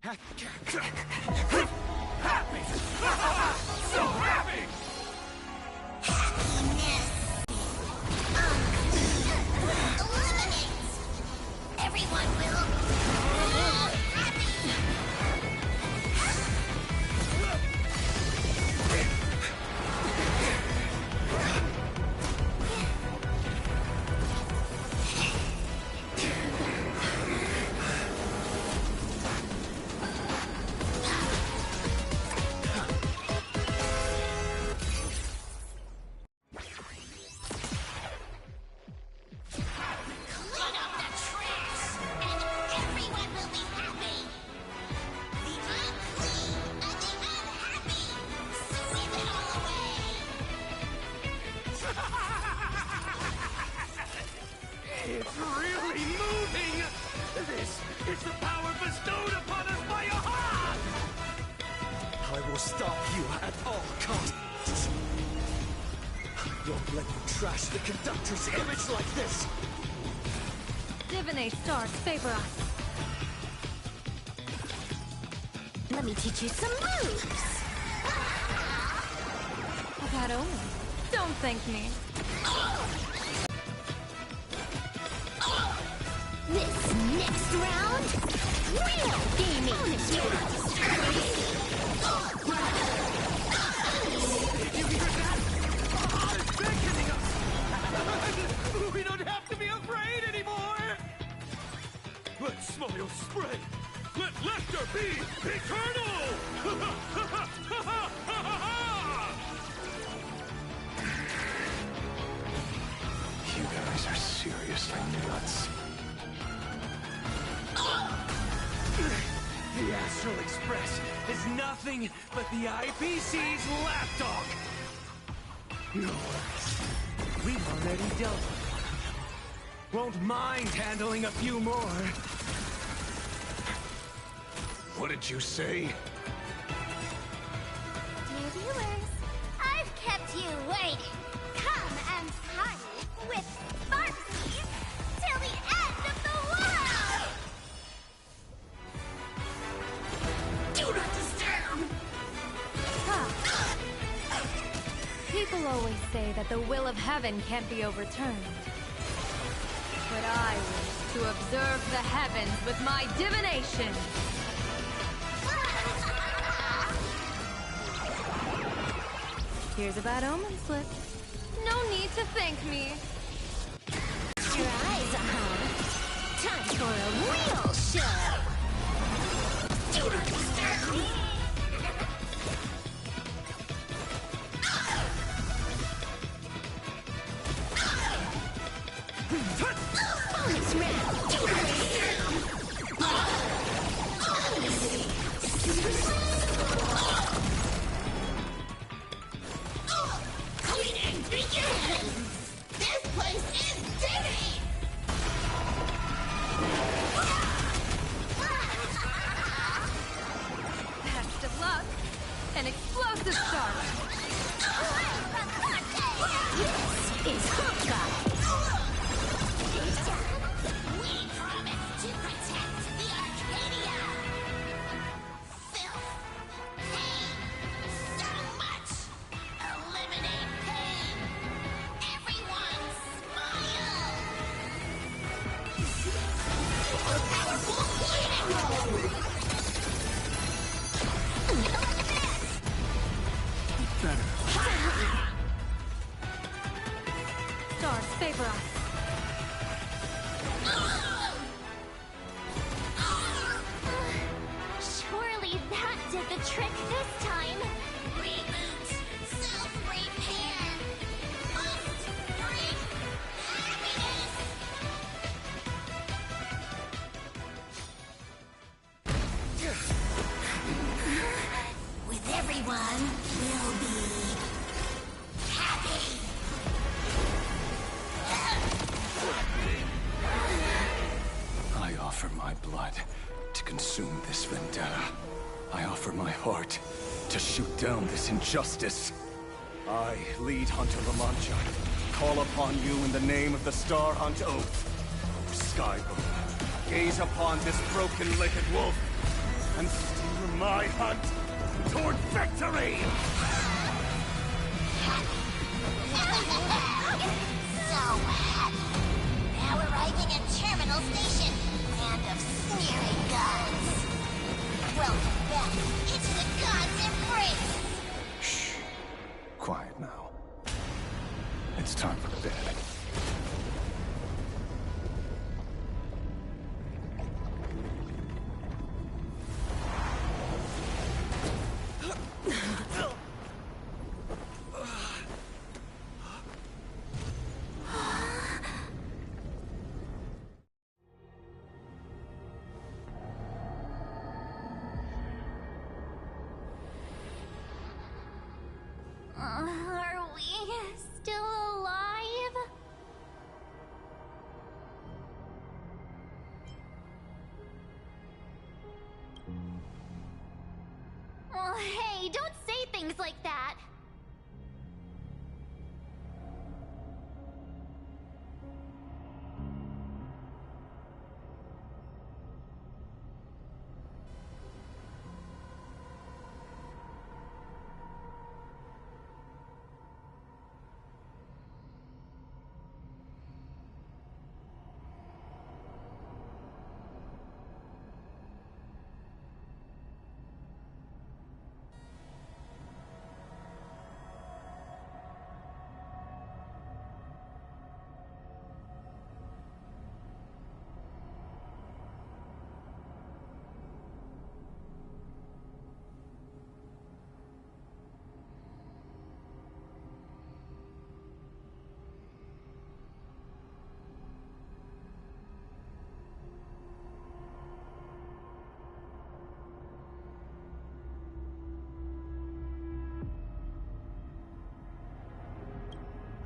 Happy! So happy! Happiness illuminates. Everyone will happy. It's really moving! This is the power bestowed upon us by Aha! I will stop you at all costs. I won't let you trash the conductor's image like this. Divinate stars favor us. Let me teach you some moves. A bad omen. Don't thank me. This next round, real gaming. Did you hear that? Aha is beckoning us! We don't have to be afraid anymore! Let smile spread! Let laughter be eternal! You guys are seriously nuts. The Astral Express is nothing but the IPC's lapdog. No worries. We've already dealt with one of them. Won't mind handling a few more. What did you say? Dear viewers, I've kept you waiting. Come and party with Sparksies till the end of the world! Do not disturb! People always say that the will of heaven can't be overturned. But I wish to observe the heavens with my divination. Here's a bad omen slip. No need to thank me. Your eyes, time for a real show! Do not disturb! Bonus round! Do not Cleaning begins! This place is dirty! Best of luck. An explosive start. This is Hawkeye! We promise to protect the Arcadia! Filth! Pain! So much! Eliminate pain! Everyone smile! A powerful cleaning roll! Better. Stars favor us. Surely that did the trick this time. Reboot. Self-repair. Must bring happiness. With everyone, we'll be happy. I offer my blood to consume this vendetta. I offer my heart to shoot down this injustice. I, lead Hunter Lamancha, call upon you in the name of the Star Hunt Oath. Skyboom, gaze upon this broken-legged wolf and steer my hunt toward victory! So happy. Now arriving at Terminal Station, land of sneering gods. Welcome back into the gods' embrace. Shh. Quiet now. It's time for bed. Are we still alive? Oh, hey, don't say things like that.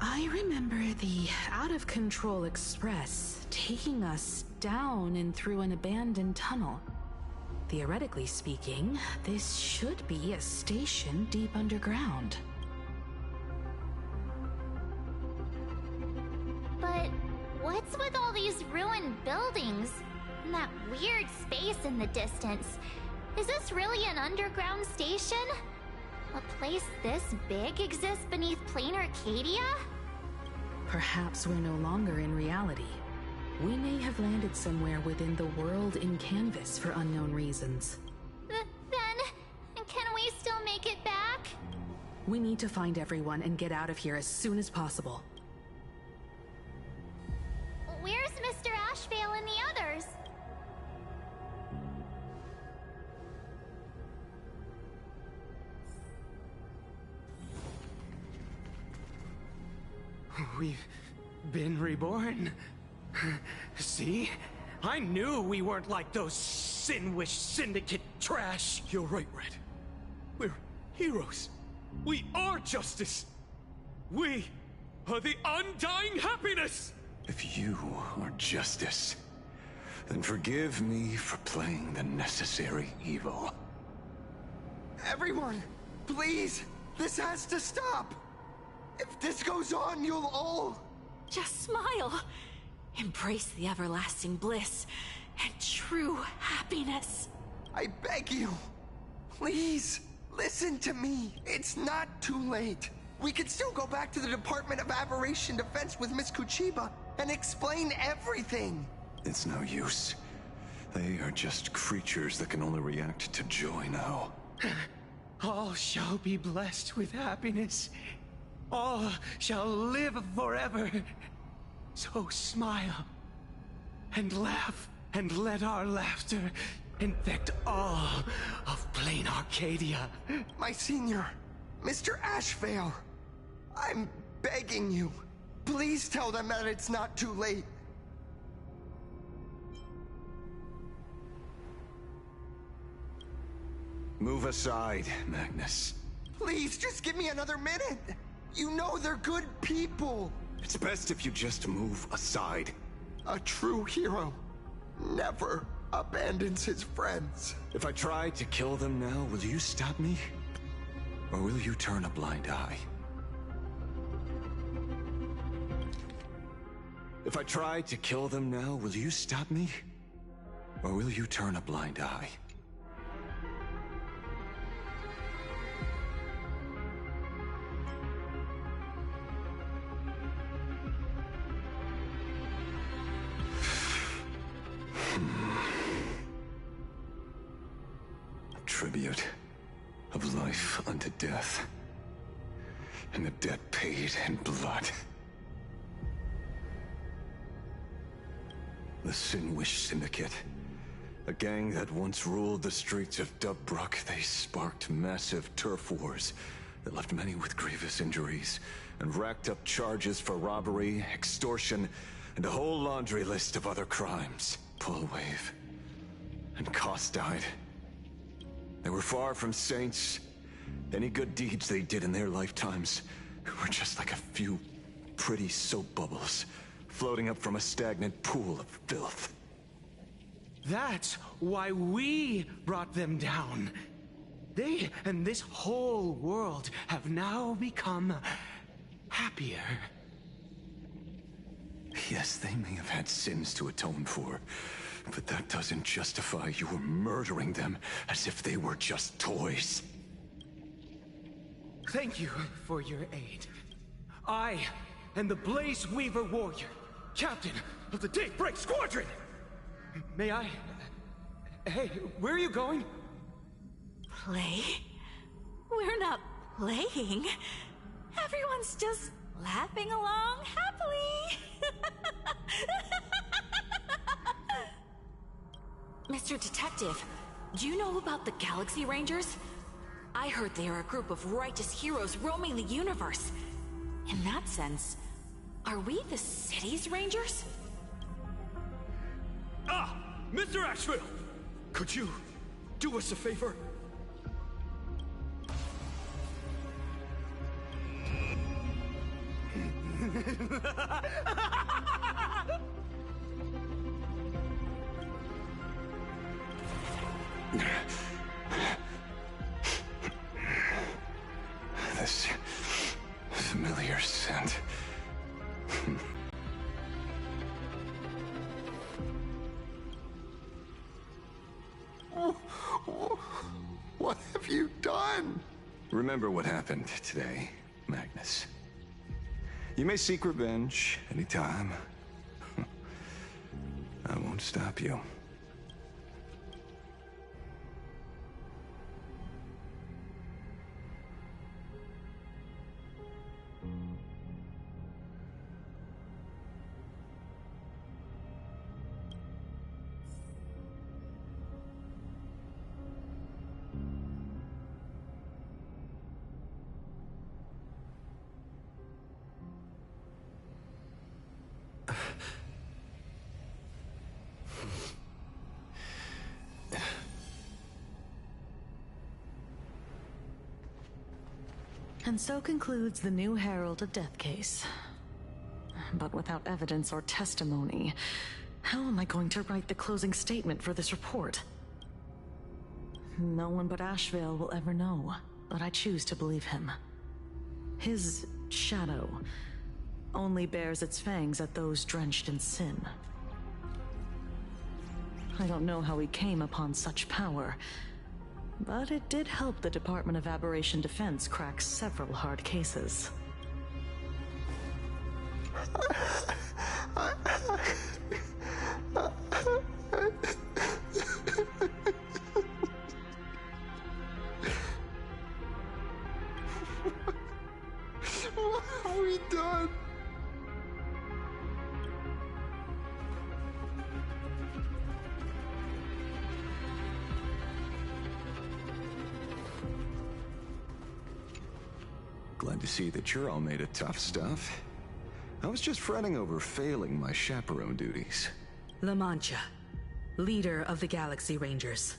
I remember the out-of-control express taking us down and through an abandoned tunnel. Theoretically speaking, this should be a station deep underground. But what's with all these ruined buildings? And that weird space in the distance? Is this really an underground station? A place this big exists beneath plain Arcadia? Perhaps we're no longer in reality. We may have landed somewhere within the world in canvas for unknown reasons. Then, can we still make it back? We need to find everyone and get out of here as soon as possible. Where's Mr. Ashveil and the others? We've been reborn. See? I knew we weren't like those Sinwish Syndicate trash. You're right, Red. We're heroes. We are justice. We are the undying happiness. If you are justice, then forgive me for playing the necessary evil. Everyone, please! This has to stop! If this goes on, you'll all... Just smile. Embrace the everlasting bliss and true happiness. I beg you, please, listen to me. It's not too late. We could still go back to the Department of Aberration Defense with Miss Kuchiba and explain everything. It's no use. They are just creatures that can only react to joy now. All shall be blessed with happiness. All shall live forever. So smile and laugh and let our laughter infect all of plain Arcadia. My senior, Mr. Ashveil, I'm begging you. Please tell them that it's not too late. Move aside, Magnus. Please, just give me another minute. You know they're good people. It's best if you just move aside. A true hero never abandons his friends. If I try to kill them now, will you stop me? Or will you turn a blind eye? If I try to kill them now, will you stop me? Or will you turn a blind eye? tribute of life unto death, and a debt paid in blood. The Sinwish Syndicate, a gang that once ruled the streets of Dubbrook, they sparked massive turf wars that left many with grievous injuries and racked up charges for robbery, extortion, and a whole laundry list of other crimes. Pullwave and Koss died. They were far from saints. Any good deeds they did in their lifetimes were just like a few pretty soap bubbles floating up from a stagnant pool of filth. That's why we brought them down. They and this whole world have now become happier. Yes, they may have had sins to atone for, but that doesn't justify you murdering them as if they were just toys. Thank you for your aid. I am the Blaze Weaver Warrior, captain of the Daybreak Squadron! May I... Hey, where are you going? Play? We're not playing. Everyone's just laughing along happily. Mr. Detective, do you know about the Galaxy Rangers? I heard they are a group of righteous heroes roaming the universe. In that sense, are we the city's rangers? Ah! Mr. Ashveil! Could you do us a favor? This familiar scent. What have you done? Remember what happened today, Magnus. You may seek revenge anytime. I won't stop you. And so concludes the new Herald of Death case. But without evidence or testimony, how am I going to write the closing statement for this report? No one but Ashveil will ever know, but I choose to believe him. His shadow only bears its fangs at those drenched in sin. I don't know how he came upon such power, but it did help the Department of Aberration Defense crack several hard cases. What have we done? Glad to see that you're all made of tough stuff. I was just fretting over failing my chaperone duties. La Mancha, leader of the Galaxy Rangers.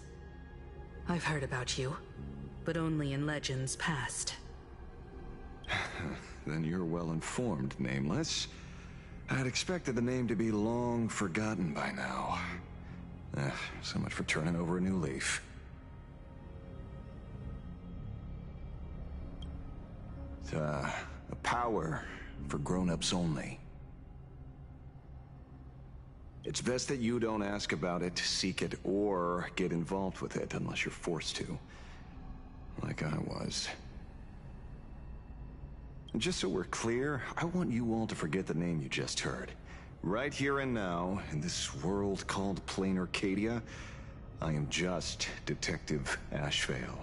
I've heard about you, but only in legends past. Then you're well informed, Nameless. I'd expected the name to be long forgotten by now. So much for turning over a new leaf. It's, a power for grown-ups only. It's best that you don't ask about it, seek it, or get involved with it unless you're forced to. Like I was. And just so we're clear, I want you all to forget the name you just heard. Right here and now, in this world called Plain Arcadia, I am just Detective Ashveil.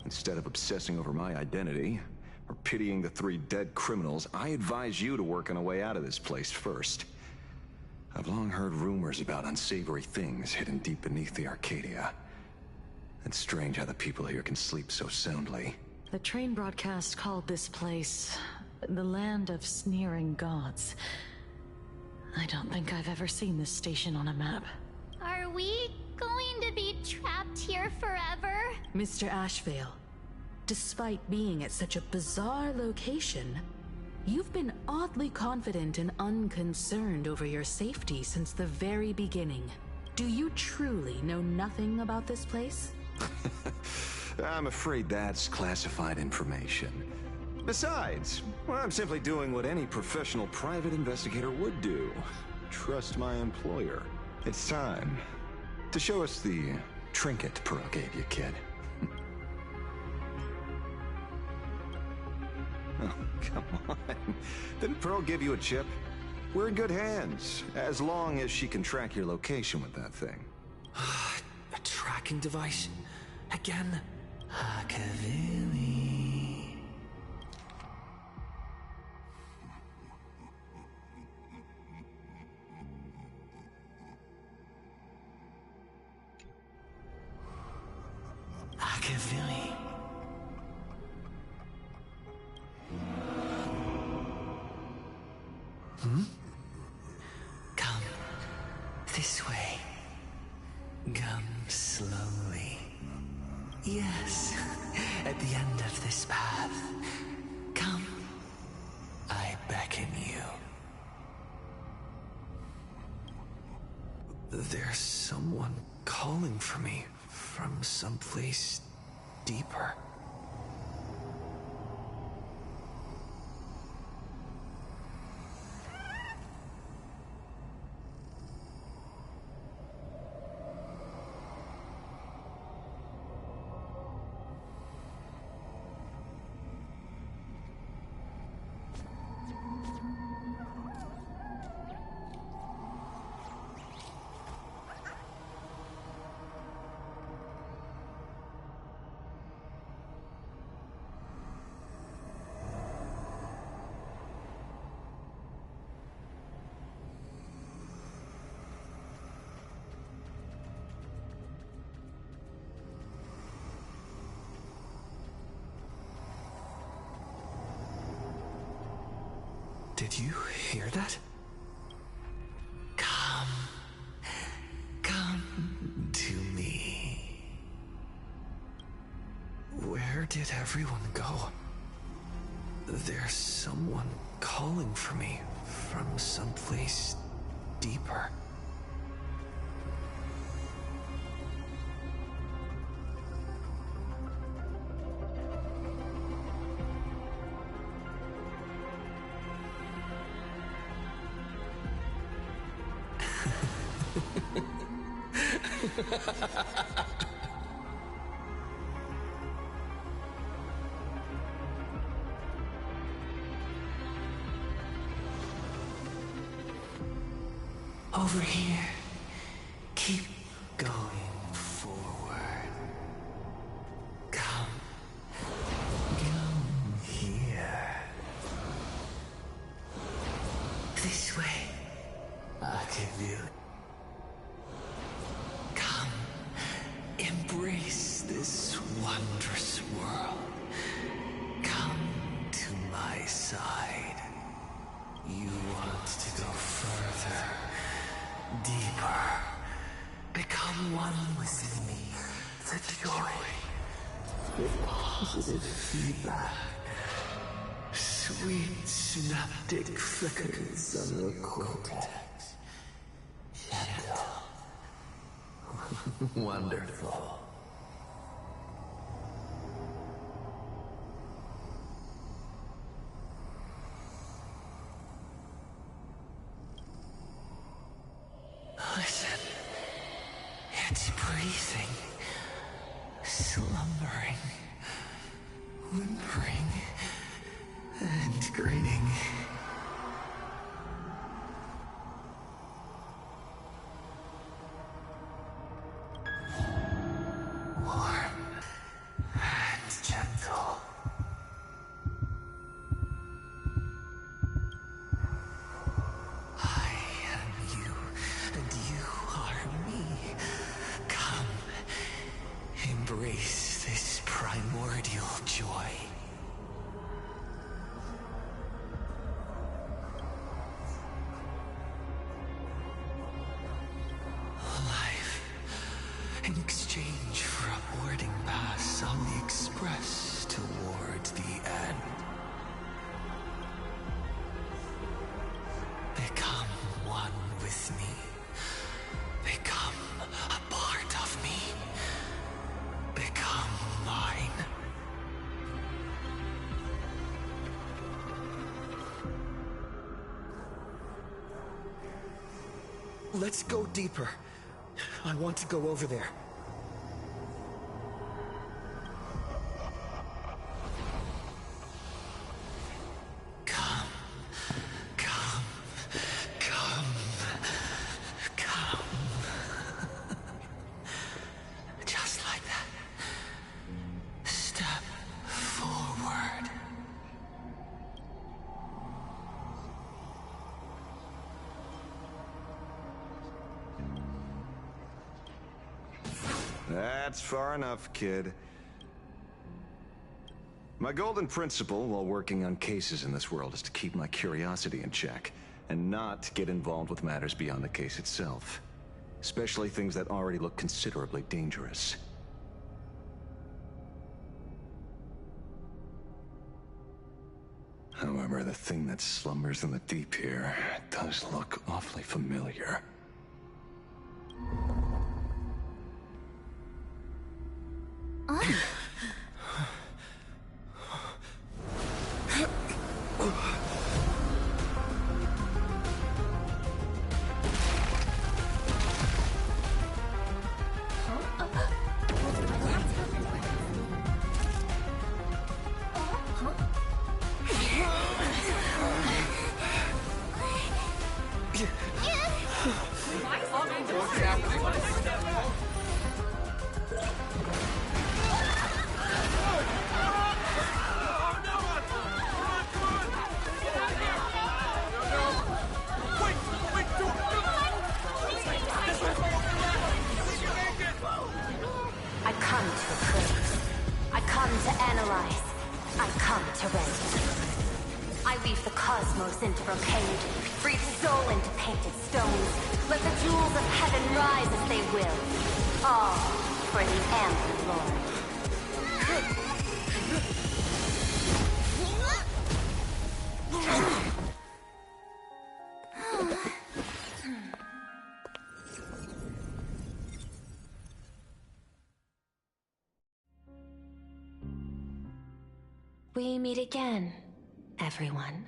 Instead of obsessing over my identity, or pitying the 3 dead criminals, I advise you to work on a way out of this place first. I've long heard rumors about unsavory things hidden deep beneath the Arcadia. It's strange how the people here can sleep so soundly. The train broadcast called this place the land of sneering gods. I don't think I've ever seen this station on a map. Are we going to be trapped here forever? Mr. Ashveil, despite being at such a bizarre location, you've been oddly confident and unconcerned over your safety since the very beginning. Do you truly know nothing about this place? I'm afraid that's classified information. Besides, well, I'm simply doing what any professional private investigator would do. Trust my employer. It's time to show us the trinket Pearl gave you, kid. Oh, come on. Didn't Pearl give you a chip? We're in good hands, as long as she can track your location with that thing. A tracking device? Again? Ashveil. Ashveil. Come this way. Come slowly. Yes, at the end of this path. Come. I beckon you. There's someone calling for me from someplace deeper. Did you hear that? Come. Come to me. Where did everyone go? There's someone calling for me from someplace deeper. Over here. Keep going forward. Come. Come here. This way. Ashveil. Come. Embrace this wondrous world. Come to my side. You want to go further. Deeper. Become one with me. The joy. The positive feedback. Sweet synaptic flickers on your cortex. Gentle. Wonderful. Listen. It's breathing. Slumbering. Whimpering. And grinning. primordial joy. Life in exchange for a boarding pass on the express towards the end. Become one with me. Become a part of me. Become mine. Let's go deeper. I want to go over there. Come. Come. Come. Come. Just like that. Step forward. That's far enough, kid. My golden principle while working on cases in this world is to keep my curiosity in check, and not get involved with matters beyond the case itself. Especially things that already look considerably dangerous. However, the thing that slumbers in the deep here does look awfully familiar. I come to appraise. I come to analyze. I come to render. I weave the cosmos into brocade, breathe soul into painted stones. Let the jewels of heaven rise as they will. All for the Amber Lord. We meet again, everyone.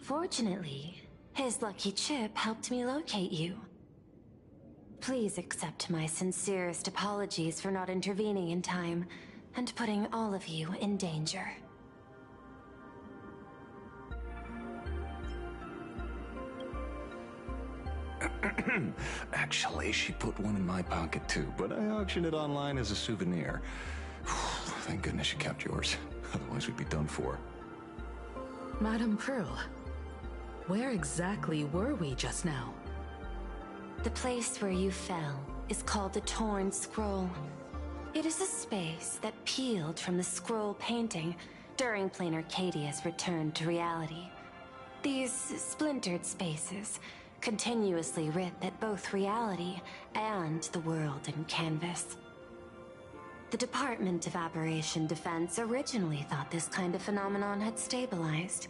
Fortunately, his lucky chip helped me locate you. Please accept my sincerest apologies for not intervening in time and putting all of you in danger. Actually, she put one in my pocket too, but I auctioned it online as a souvenir. Thank goodness you kept yours. Otherwise we'd be done for. Madame Pearl, where exactly were we just now? The place where you fell is called the Torn Scroll. It is a space that peeled from the scroll painting during Plain Arcadia's return to reality. These splintered spaces continuously rip at both reality and the world in canvas. The Department of Aberration Defense originally thought this kind of phenomenon had stabilized,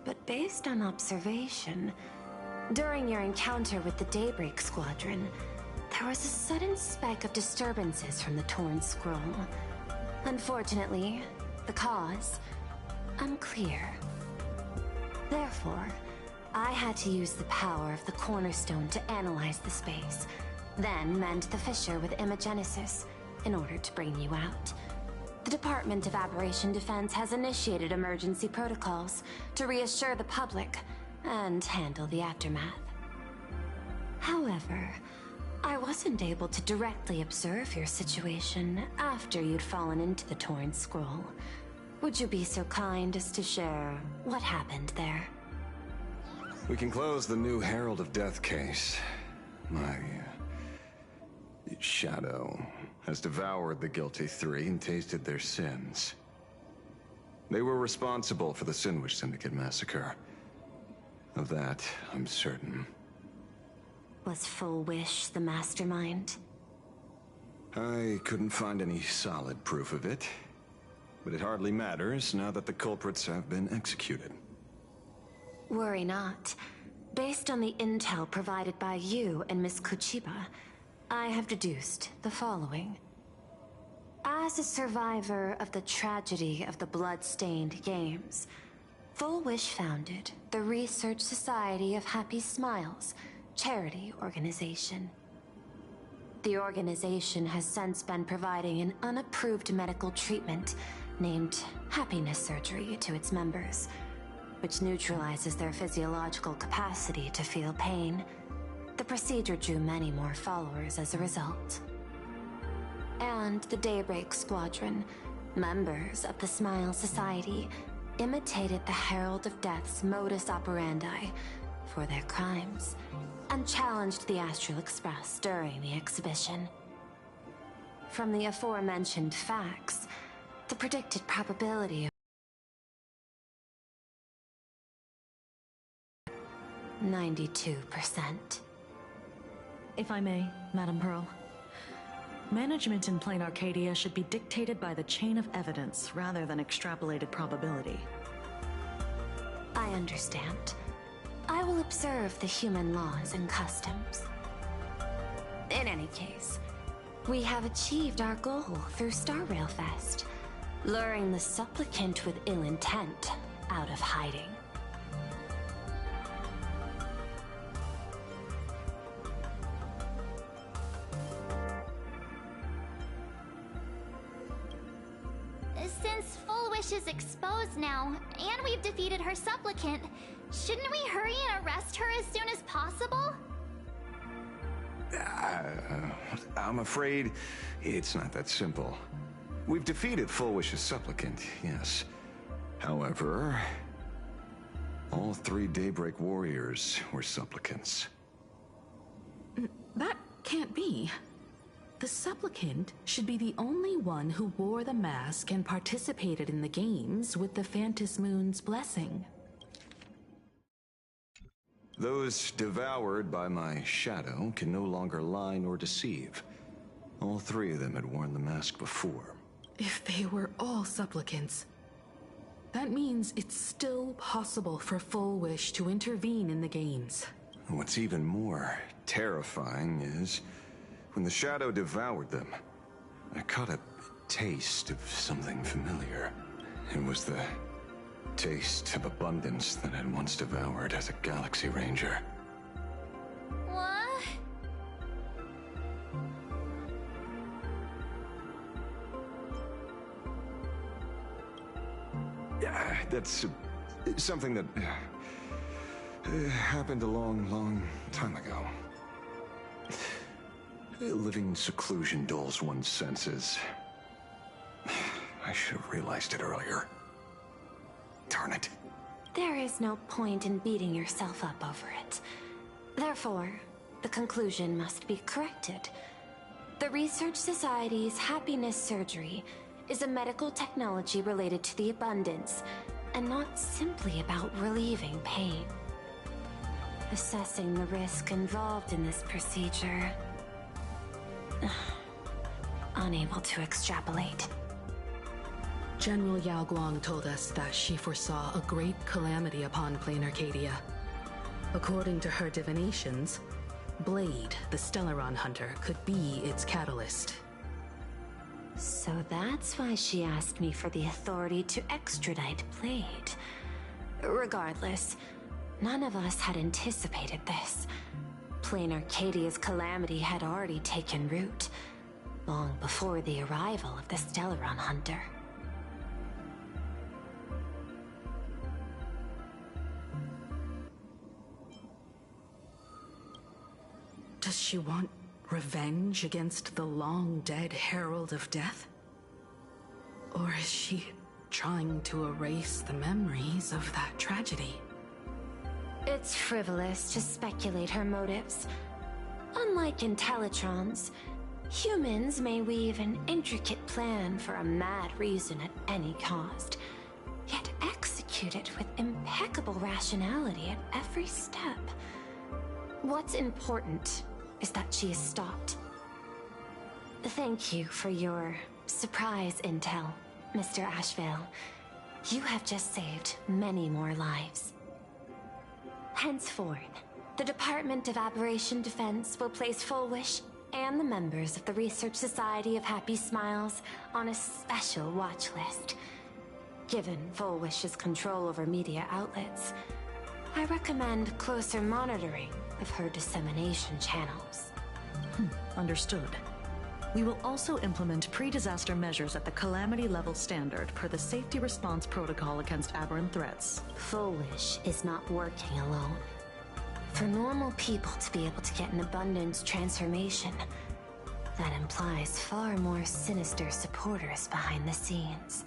but based on observation, during your encounter with the Daybreak Squadron, there was a sudden spike of disturbances from the Torn Scroll. Unfortunately, the cause, unclear. Therefore, I had to use the power of the Cornerstone to analyze the space, then mend the fissure with Imagenesis in order to bring you out. The Department of Aberration Defense has initiated emergency protocols to reassure the public and handle the aftermath. However, I wasn't able to directly observe your situation after you'd fallen into the Torn Scroll. Would you be so kind as to share what happened there? We can close the new Herald of Death case. My shadow has devoured the guilty three and tasted their sins. They were responsible for the Sinwich Syndicate massacre. Of that, I'm certain. Was Full Wish the mastermind? I couldn't find any solid proof of it, but it hardly matters now that the culprits have been executed. Worry not. Based on the intel provided by you and Miss Kuchiba, I have deduced the following. As a survivor of the tragedy of the Blood-Stained Games, Full Wish founded the Research Society of Happy Smiles, charity organization. The organization has since been providing an unapproved medical treatment named happiness surgery to its members, which neutralizes their physiological capacity to feel pain. The procedure drew many more followers as a result. And the Daybreak Squadron, members of the Smile Society, imitated the Herald of Death's modus operandi for their crimes, and challenged the Astral Express during the exhibition. From the aforementioned facts, the predicted probability of 92%. If I may, Madame Pearl. Management in Plain Arcadia should be dictated by the chain of evidence rather than extrapolated probability. I understand. I will observe the human laws and customs. In any case, we have achieved our goal through Star Railfest, luring the supplicant with ill intent out of hiding. Since Full Wish is exposed now, and we've defeated her supplicant, shouldn't we hurry and arrest her as soon as possible? I'm afraid it's not that simple. We've defeated Full Wish's supplicant, yes. However, all three Daybreak warriors were supplicants. That can't be. The supplicant should be the only one who wore the mask and participated in the games with the Phantus Moon's blessing. Those devoured by my shadow can no longer lie nor deceive. All three of them had worn the mask before. If they were all supplicants, that means it's still possible for Full Wish to intervene in the games. What's even more terrifying is, when the shadow devoured them, I caught a taste of something familiar. It was the taste of abundance that I'd once devoured as a Galaxy Ranger. What? Yeah, that's something that happened a long, long time ago. Living in seclusion dulls one's senses. I should have realized it earlier. Darn it. There is no point in beating yourself up over it. Therefore, the conclusion must be corrected. The Research Society's happiness surgery is a medical technology related to the abundance, and not simply about relieving pain. Assessing the risk involved in this procedure... unable to extrapolate. General Yao Guang told us that she foresaw a great calamity upon Plain Arcadia. According to her divinations, Blade, the Stellaron hunter, could be its catalyst. So that's why she asked me for the authority to extradite Blade. Regardless, none of us had anticipated this. Plain Arcadia's calamity had already taken root, long before the arrival of the Stellaron hunter. Does she want revenge against the long-dead Herald of Death? Or is she trying to erase the memories of that tragedy? It's frivolous to speculate her motives. Unlike Intellitrons, humans may weave an intricate plan for a mad reason at any cost, yet execute it with impeccable rationality at every step. What's important is that she is stopped. Thank you for your surprise intel, Mr. Ashveil. You have just saved many more lives. Henceforth, the Department of Aberration Defense will place Fullwish and the members of the Research Society of Happy Smiles on a special watch list. Given Fullwish's control over media outlets, I recommend closer monitoring of her dissemination channels. Understood. We will also implement pre-disaster measures at the calamity level standard per the safety response protocol against aberrant threats. Fullwish is not working alone. For normal people to be able to get an abundance transformation, that implies far more sinister supporters behind the scenes.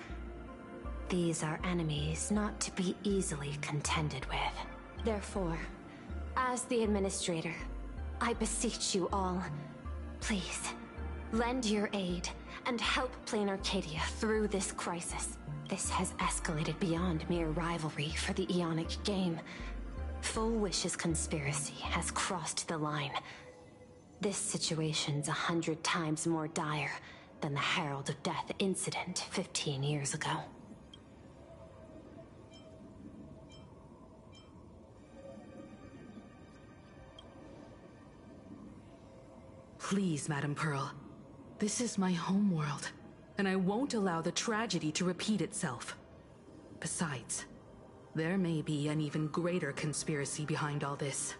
These are enemies not to be easily contended with. Therefore, as the administrator, I beseech you all, please, lend your aid and help Plain Arcadia through this crisis. This has escalated beyond mere rivalry for the Ionic game. Fullwish's conspiracy has crossed the line. This situation's 100 times more dire than the Herald of Death incident 15 years ago. Please, Madam Pearl. This is my homeworld, and I won't allow the tragedy to repeat itself. Besides, there may be an even greater conspiracy behind all this.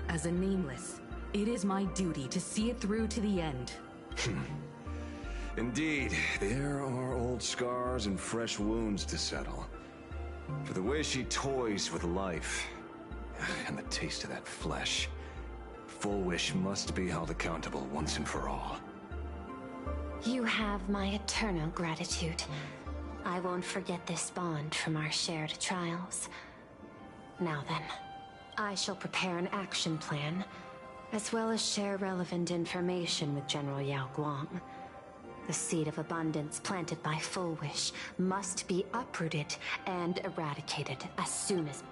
As a Nameless, it is my duty to see it through to the end. Indeed, there are old scars and fresh wounds to settle. For the way she toys with life, and the taste of that flesh, Fullwish must be held accountable once and for all. You have my eternal gratitude. I won't forget this bond from our shared trials. Now then, I shall prepare an action plan, as well as share relevant information with General Yao Guang. The seed of abundance planted by Fullwish must be uprooted and eradicated as soon as...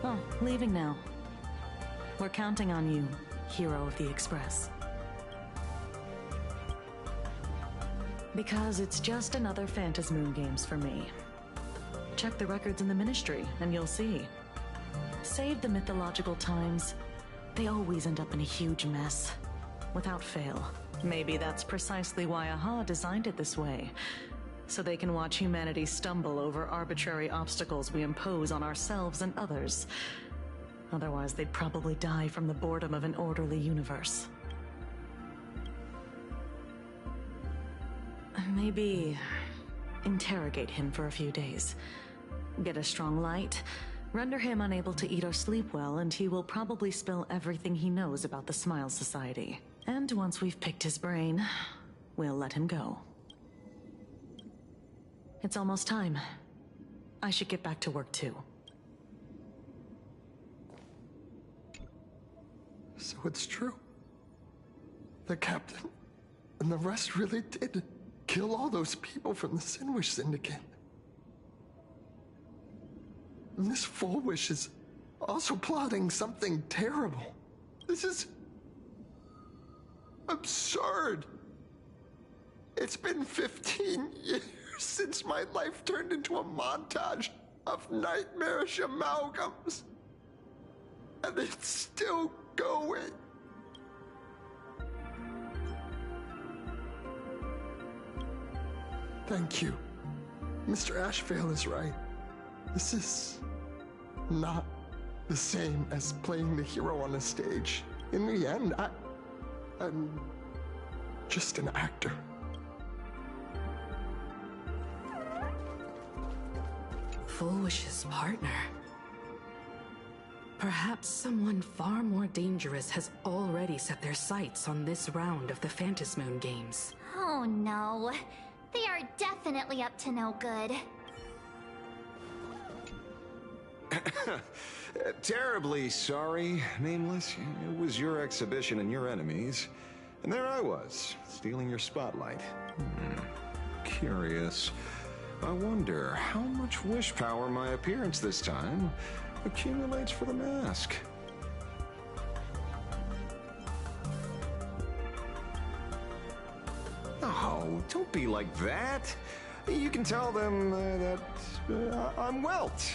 Oh, leaving now. We're counting on you, hero of the Express. Because it's just another Phantasmoon Games for me. Check the records in the Ministry, and you'll see. Save the mythological times, they always end up in a huge mess. Without fail. Maybe that's precisely why AHA designed it this way. So they can watch humanity stumble over arbitrary obstacles we impose on ourselves and others. Otherwise, they'd probably die from the boredom of an orderly universe. Maybe interrogate him for a few days. Get a strong light, render him unable to eat or sleep well, and he will probably spill everything he knows about the Smile Society. And once we've picked his brain, we'll let him go. It's almost time. I should get back to work too. So it's true. The captain and the rest really did kill all those people from the Sinwish Syndicate. And this Fullwish is also plotting something terrible. This is absurd. It's been 15 years since my life turned into a montage of nightmarish amalgams. And it's still going. Thank you. Mr. Ashveil is right. This is not the same as playing the hero on a stage. In the end, I'm just an actor. Fullwish's partner. Perhaps someone far more dangerous has already set their sights on this round of the Phantasmoon Games. Oh no. They are definitely up to no good. Terribly sorry, Nameless. It was your exhibition and your enemies. And there I was, stealing your spotlight. Curious. I wonder how much wish power my appearance this time accumulates for the mask. Oh, don't be like that. You can tell them that I'm Welt.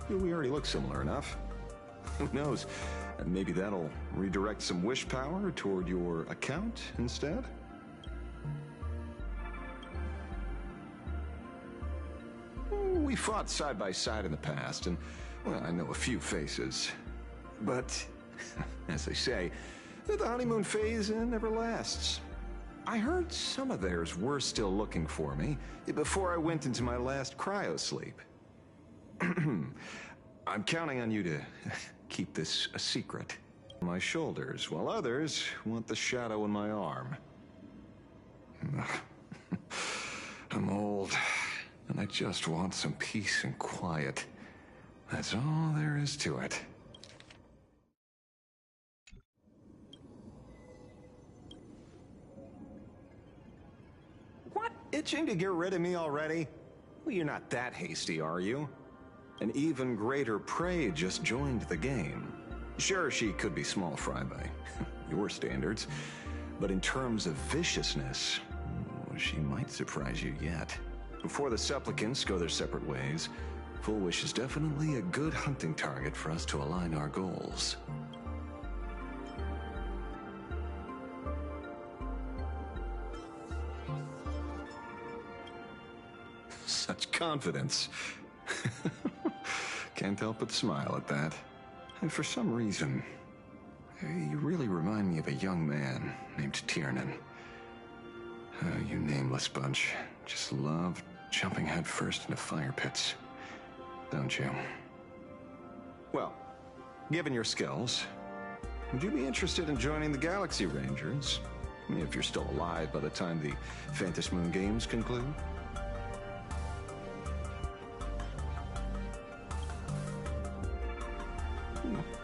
We already look similar enough. Who knows? Maybe that'll redirect some wish power toward your account instead? We fought side by side in the past, and well, I know a few faces. But, as they say, the honeymoon phase never lasts. I heard some of theirs were still looking for me before I went into my last cryosleep. I'm counting on you to keep this a secret. My shoulders, while others want the shadow in my arm. I'm old, and I just want some peace and quiet. That's all there is to it. What? Itching to get rid of me already? Well, you're not that hasty, are you? An even greater prey just joined the game. Sure, she could be small fry by your standards, but in terms of viciousness, she might surprise you yet. Before the supplicants go their separate ways, Fullwish is definitely a good hunting target for us to align our goals. Such confidence. Can't help but smile at that. And for some reason, you really remind me of a young man named Tiernan. You nameless bunch just love jumping headfirst into fire pits, don't you? Well, given your skills, would you be interested in joining the Galaxy Rangers? If you're still alive by the time the Phantasmoon Games conclude?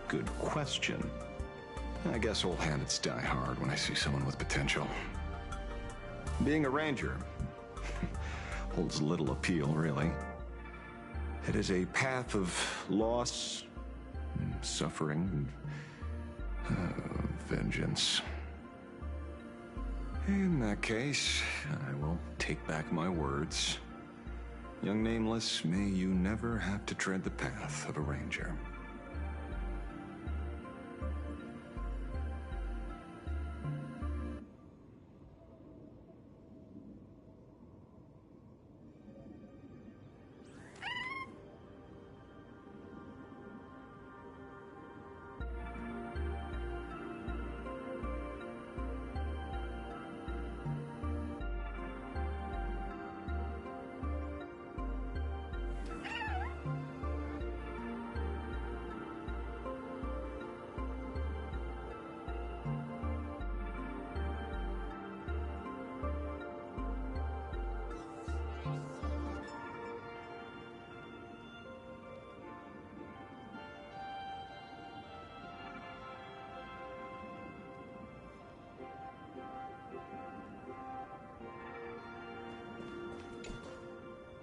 Good question. I guess old habits die hard when I see someone with potential. Being a ranger holds little appeal, really. It is a path of loss, suffering, and vengeance. In that case, I will take back my words. Young Nameless, may you never have to tread the path of a ranger.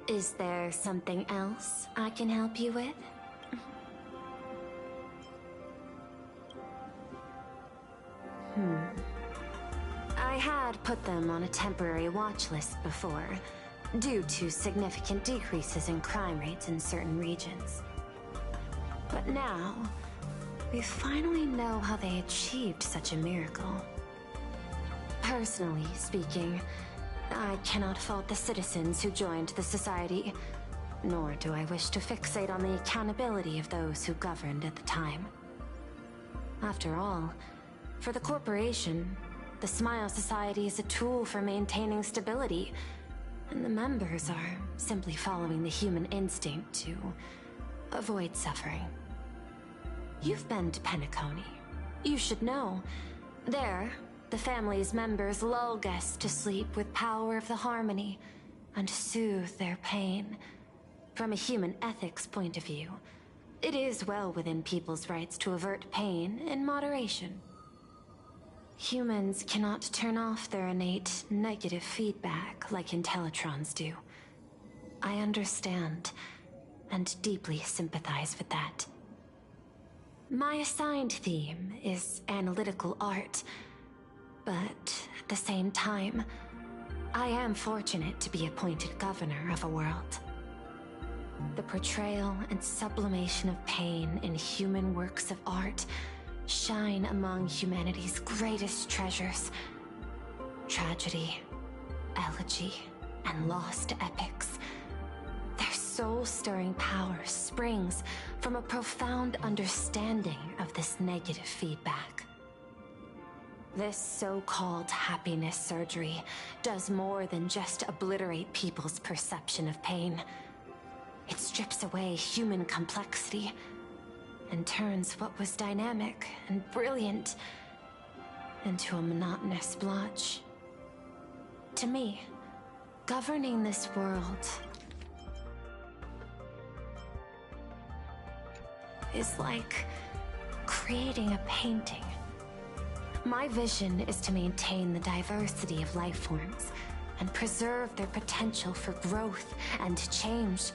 Is there something else I can help you with? I had put them on a temporary watch list before, due to significant decreases in crime rates in certain regions. But now, we finally know how they achieved such a miracle. Personally speaking, I cannot fault the citizens who joined the Society, nor do I wish to fixate on the accountability of those who governed at the time. After all, for the corporation, the Smile Society is a tool for maintaining stability, and the members are simply following the human instinct to avoid suffering. You've been to Penacony. You should know. There, the family's members lull guests to sleep with power of the harmony and soothe their pain. From a human ethics point of view, it is well within people's rights to avert pain in moderation. Humans cannot turn off their innate negative feedback like Intellitrons do. I understand, and deeply sympathize with that. My assigned theme is analytical art, but at the same time, I am fortunate to be appointed governor of a world. The portrayal and sublimation of pain in human works of art shine among humanity's greatest treasures. Tragedy, elegy, and lost epics. Their soul-stirring power springs from a profound understanding of this negative feedback. This so-called happiness surgery does more than just obliterate people's perception of pain. It strips away human complexity and turns what was dynamic and brilliant into a monotonous blotch. To me, governing this world is like creating a painting. My vision is to maintain the diversity of life forms and preserve their potential for growth and change.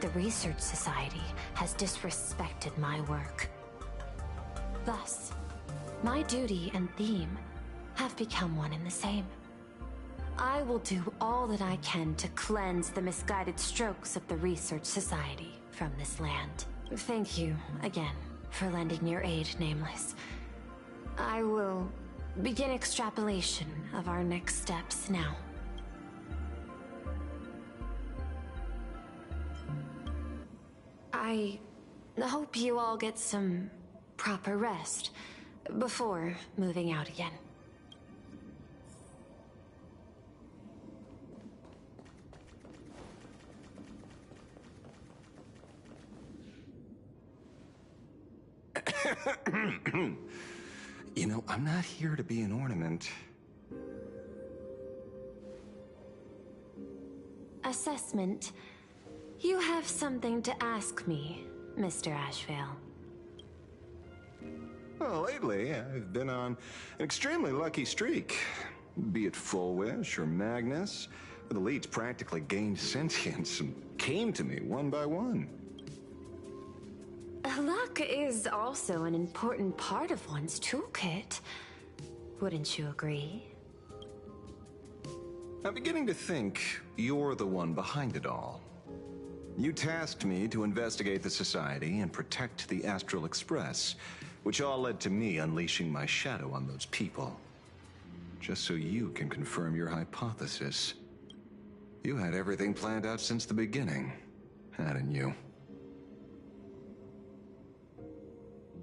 The Research Society has disrespected my work. Thus, my duty and theme have become one and the same. I will do all that I can to cleanse the misguided strokes of the Research Society from this land. Thank you again for lending your aid, Nameless. I will begin extrapolation of our next steps now. I hope you all get some proper rest before moving out again. You know, I'm not here to be an ornament. Assessment. You have something to ask me, Mr. Ashveil. Well, lately, I've been on an extremely lucky streak. Be it Full Wish or Magnus, the leads practically gained sentience and came to me one by one. Luck is also an important part of one's toolkit. Wouldn't you agree? I'm beginning to think you're the one behind it all. You tasked me to investigate the Society and protect the Astral Express, which all led to me unleashing my shadow on those people. Just so you can confirm your hypothesis. You had everything planned out since the beginning, hadn't you?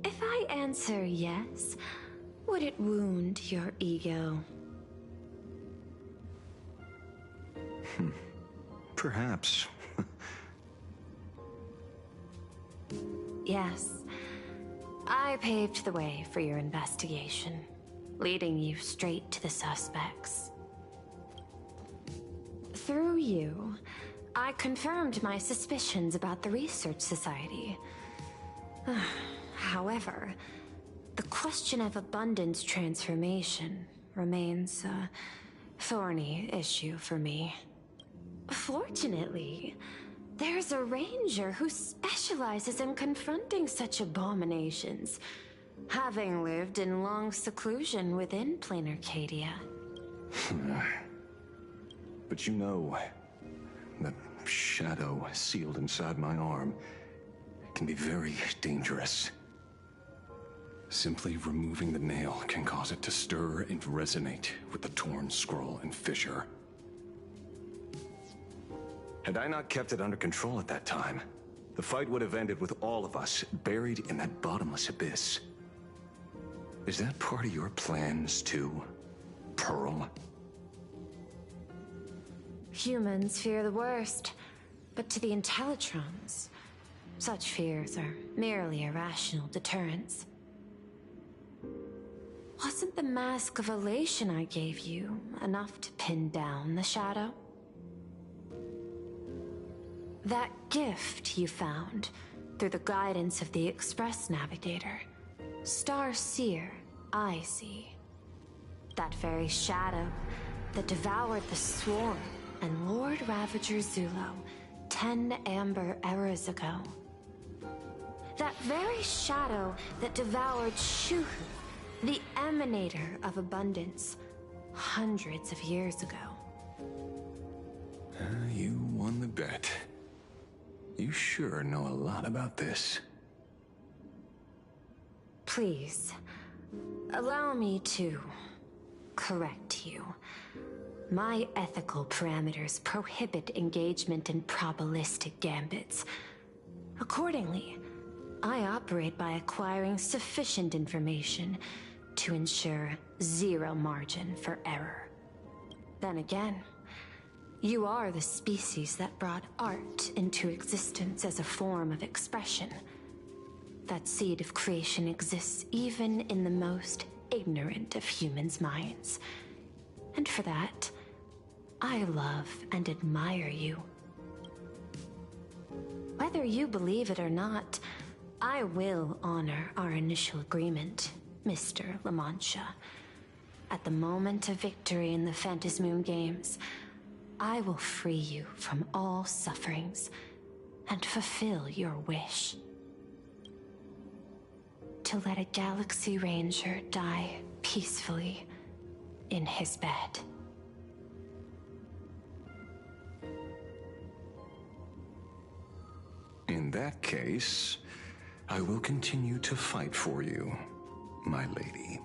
If I answer yes, would it wound your ego? Perhaps. Yes. I paved the way for your investigation, leading you straight to the suspects. Through you, I confirmed my suspicions about the Research Society. However, the question of abundance transformation remains a thorny issue for me. Fortunately, there's a ranger who specializes in confronting such abominations, having lived in long seclusion within plain Arcadia. But you know, the shadow sealed inside my arm can be very dangerous. Simply removing the nail can cause it to stir and resonate with the torn scroll and fissure. Had I not kept it under control at that time, the fight would have ended with all of us buried in that bottomless abyss. Is that part of your plans too, Pearl? Humans fear the worst, but to the Intellitrons, such fears are merely irrational deterrents. Wasn't the mask of elation I gave you enough to pin down the shadow? That gift you found through the guidance of the Express Navigator, Star Seer, I see. That very shadow that devoured the Swarm and Lord Ravager Zulo 10 amber eras ago. That very shadow that devoured Shuhu, the Emanator of Abundance, hundreds of years ago. You won the bet. You sure know a lot about this. Please, allow me to correct you. My ethical parameters prohibit engagement in probabilistic gambits. Accordingly, I operate by acquiring sufficient information to ensure zero margin for error. Then again, you are the species that brought art into existence as a form of expression. That seed of creation exists even in the most ignorant of humans' minds. And for that, I love and admire you. Whether you believe it or not, I will honor our initial agreement, Mr. La Mancha. At the moment of victory in the Phantasmoon Games, I will free you from all sufferings and fulfill your wish. To let a Galaxy Ranger die peacefully in his bed. In that case, I will continue to fight for you, my lady.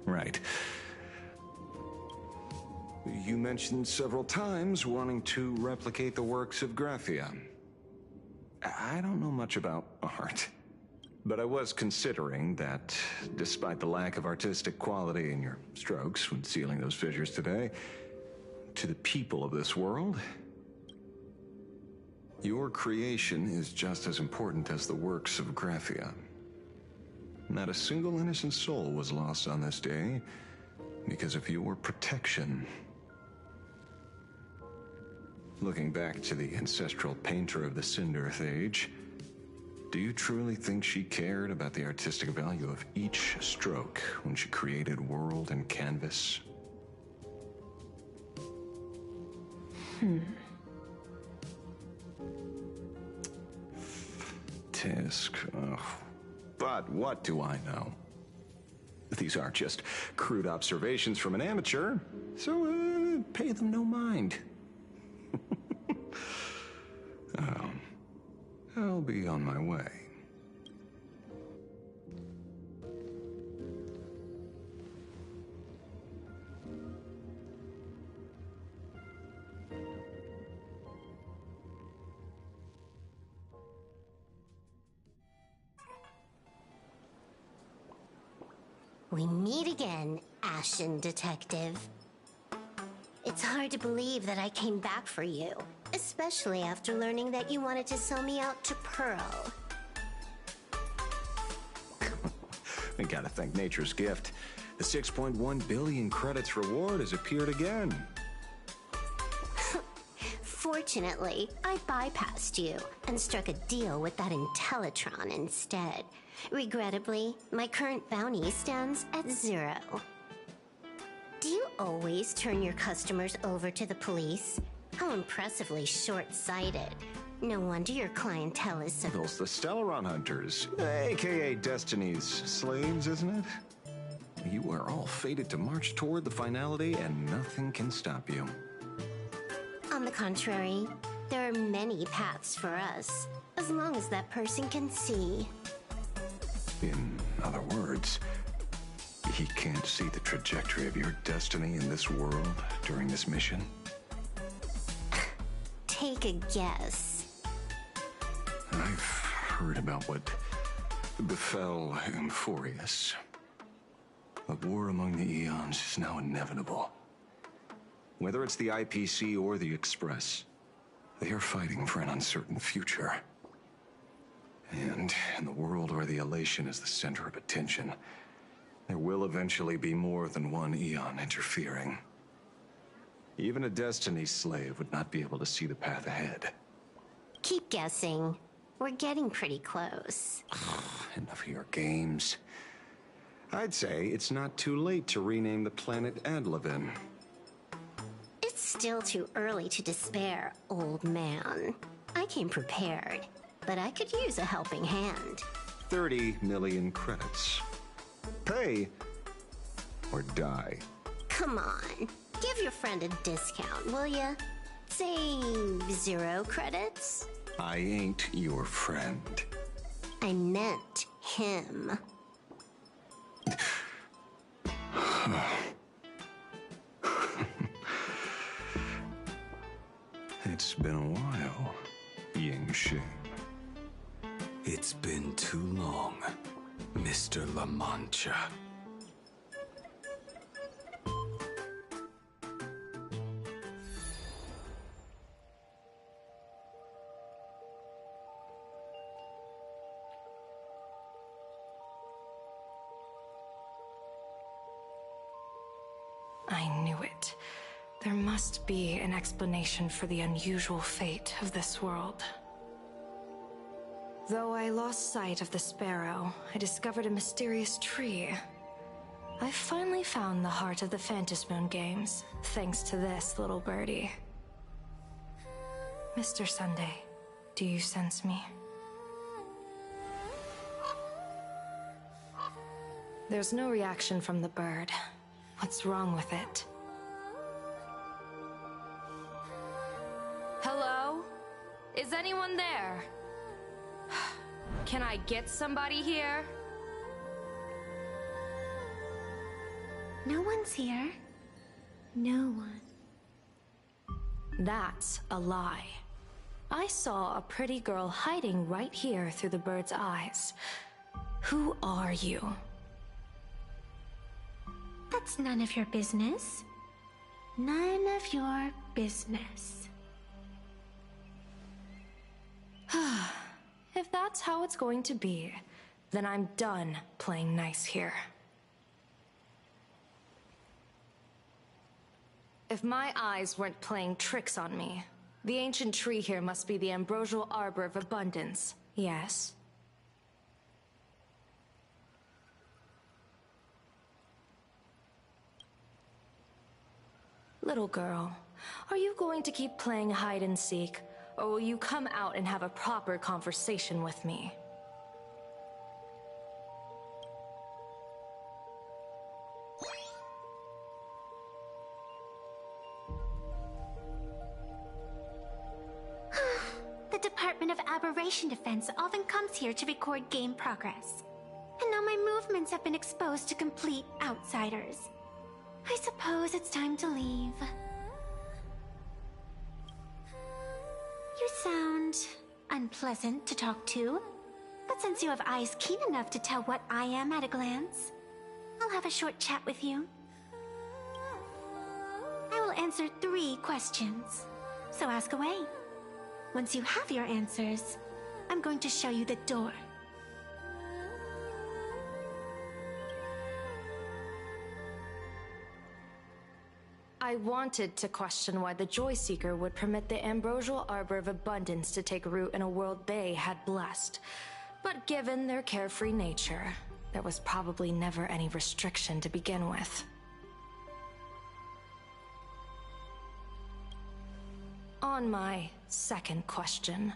Right. You mentioned several times wanting to replicate the works of Graphia. I don't know much about art, but I was considering that, despite the lack of artistic quality in your strokes when sealing those fissures today, to the people of this world, your creation is just as important as the works of Graphia. Not a single innocent soul was lost on this day because of your protection. Looking back to the ancestral painter of the Cinderth Age, do you truly think she cared about the artistic value of each stroke when she created world and canvas? Tisk, ugh. But what do I know? These are just crude observations from an amateur, so pay them no mind. I'll be on my way. We meet again, Ashen Detective. It's hard to believe that I came back for you, especially after learning that you wanted to sell me out to Pearl. We gotta thank nature's gift. The 6.1 billion credits reward has appeared again. For Unfortunately, I bypassed you and struck a deal with that Intellitron instead. Regrettably, my bounty bounty stands at 0. Do you always turn your customers over to the police? How impressively short-sighted. No wonder your clientele is so... Those the Stellaron Hunters, aka Destiny's slaves, isn't it? You are all fated to march toward the finality, and nothing can stop you. On the contrary, there are many paths for us, as long as that person can see. In other words, he can't see the trajectory of your destiny in this world during this mission? Take a guess. I've heard about what befell Euphorius. A war among the Eons is now inevitable. Whether it's the IPC or the Express, they are fighting for an uncertain future. And in the world where the elation is the center of attention, there will eventually be more than one Eon interfering. Even a Destiny slave would not be able to see the path ahead. Keep guessing. We're getting pretty close. Enough of your games. I'd say it's not too late to rename the planet Adlevin. It's still too early to despair, old man. I came prepared, but I could use a helping hand. 30 million credits. Pay or die. Come on, give your friend a discount, will ya? Say 0 credits? I ain't your friend. I meant him. It's been a while, Yingxing. It's been too long, Mr. La Mancha. I knew it. There must be an explanation for the unusual fate of this world. Though I lost sight of the sparrow, I discovered a mysterious tree. I finally found the heart of the Phantasmoon games, thanks to this little birdie. Mr. Sunday, do you sense me? There's no reaction from the bird. What's wrong with it? Hello? Is anyone there? Can I get somebody here? No one's here. No one. That's a lie. I saw a pretty girl hiding right here through the bird's eyes. Who are you? That's none of your business. None of your business. If that's how it's going to be, then I'm done playing nice here. If my eyes weren't playing tricks on me, the ancient tree here must be the ambrosial arbor of abundance, yes? Little girl, are you going to keep playing hide and seek, or will you come out and have a proper conversation with me? The Department of Aberration Defense often comes here to record game progress. And now my movements have been exposed to complete outsiders. I suppose it's time to leave. You sound unpleasant to talk to, but since you have eyes keen enough to tell what I am at a glance, I'll have a short chat with you. I will answer 3 questions, so ask away. Once you have your answers, I'm going to show you the door. I wanted to question why the Joyseeker would permit the ambrosial arbor of abundance to take root in a world they had blessed. But given their carefree nature, there was probably never any restriction to begin with. On my second question,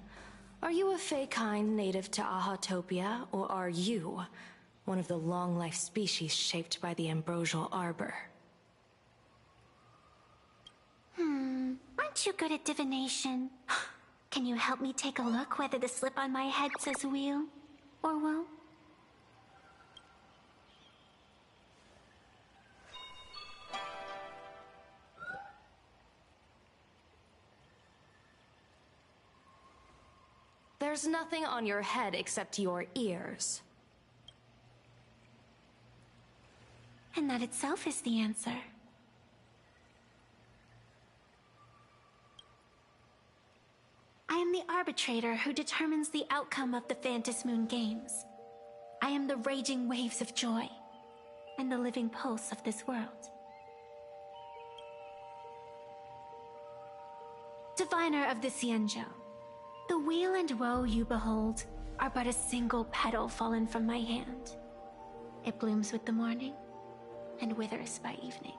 are you a Fey-kind native to Ahatopia, or are you one of the long-life species shaped by the ambrosial arbor? Aren't you good at divination? Can you help me take a look whether the slip on my head says wheel or woe? There's nothing on your head except your ears. And that itself is the answer. I am the arbitrator who determines the outcome of the Phantasmoon Games. I am the raging waves of joy, and the living pulse of this world. Diviner of the Xianzhou, the weal and woe you behold are but a single petal fallen from my hand. It blooms with the morning, and withers by evening,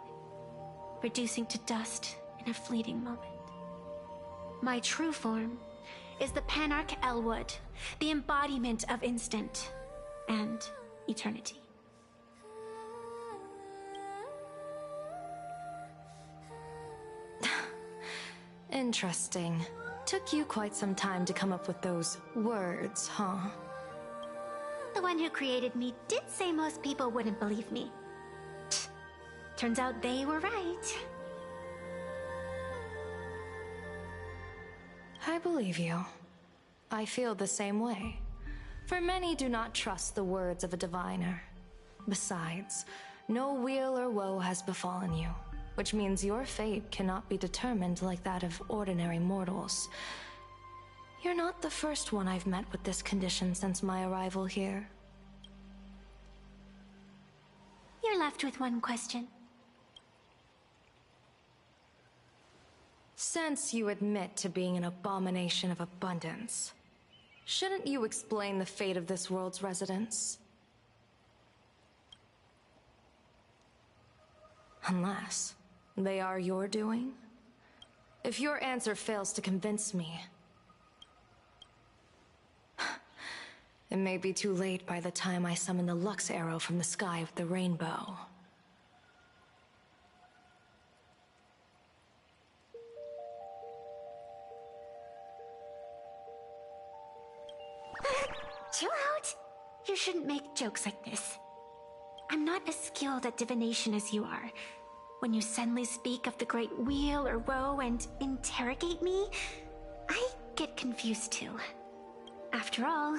reducing to dust in a fleeting moment. My true form is the Panarch Elwood, the embodiment of instant and eternity. Interesting. Took you quite some time to come up with those words, huh? The one who created me did say most people wouldn't believe me. Turns out they were right. I believe you. I feel the same way. For many do not trust the words of a diviner. Besides, no weal or woe has befallen you, which means your fate cannot be determined like that of ordinary mortals. You're not the first one I've met with this condition since my arrival here. You're left with one question. Since you admit to being an abomination of abundance, shouldn't you explain the fate of this world's residents? Unless they are your doing? If your answer fails to convince me, it may be too late by the time I summon the Lux Arrow from the sky with the rainbow. Chill out! You shouldn't make jokes like this. I'm not as skilled at divination as you are. When you suddenly speak of the great wheel or woe and interrogate me, I get confused too. After all,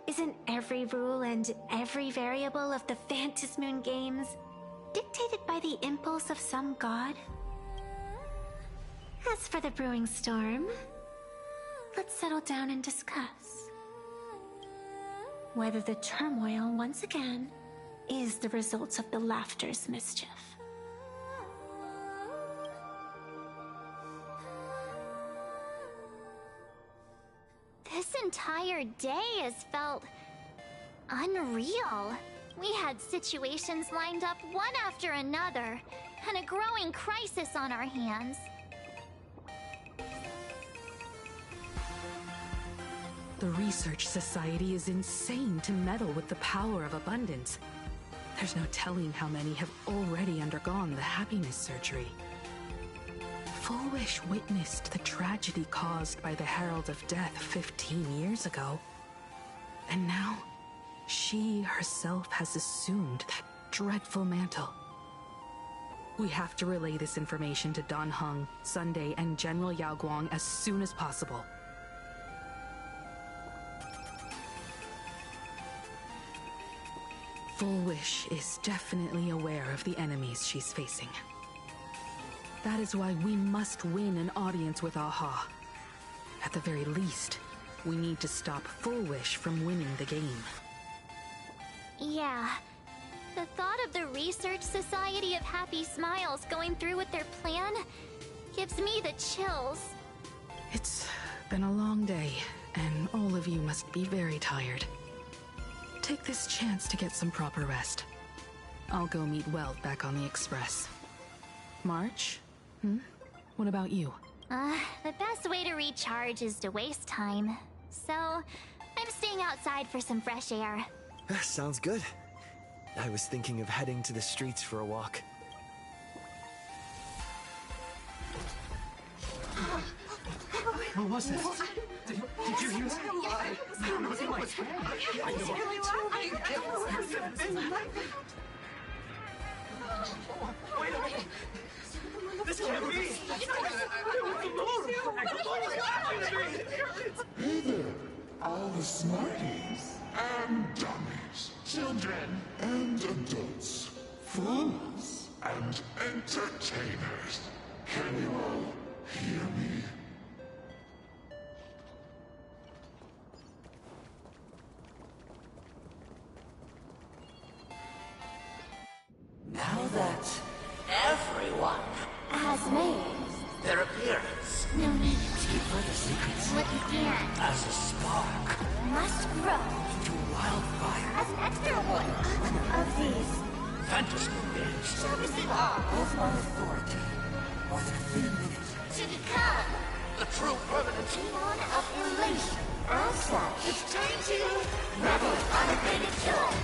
isn't every rule and every variable of the Phantasmoon Games dictated by the impulse of some god? As for the brewing storm, let's settle down and discuss whether the turmoil, once again, is the result of the laughter's mischief. This entire day has felt unreal. We had situations lined up one after another, and a growing crisis on our hands. The Research Society is insane to meddle with the power of abundance. There's no telling how many have already undergone the happiness surgery. Fullwish witnessed the tragedy caused by the Herald of Death 15 years ago. And now, she herself has assumed that dreadful mantle. We have to relay this information to Dan Heng, Sunday, and General Yao Guang as soon as possible. Fullwish is definitely aware of the enemies she's facing. That is why we must win an audience with Aha. At the very least, we need to stop Fullwish from winning the game. Yeah, The thought of the Research Society of Happy Smiles going through with their plan gives me the chills. It's been a long day, and all of you must be very tired. Take this chance to get some proper rest. I'll go meet Weld back on the Express. March? What about you? The best way to recharge is to waste time. So, I'm staying outside for some fresh air. Sounds good. I was thinking of heading to the streets for a walk. What was that? Did you hear that? I know it's like... I know. Wait a minute! This can't be! Hey there, all the smarties and dummies, children and adults, fools and entertainers. Can you all hear me? Now that everyone Has made their appearance, no need keep further secrets what you can. as a spark Must grow to wildfire. as an extra one of these. Fantasy games Shall receive all of my authority within minutes. to become The true permanent one of elation. As such, it's time to revel in unabated joy.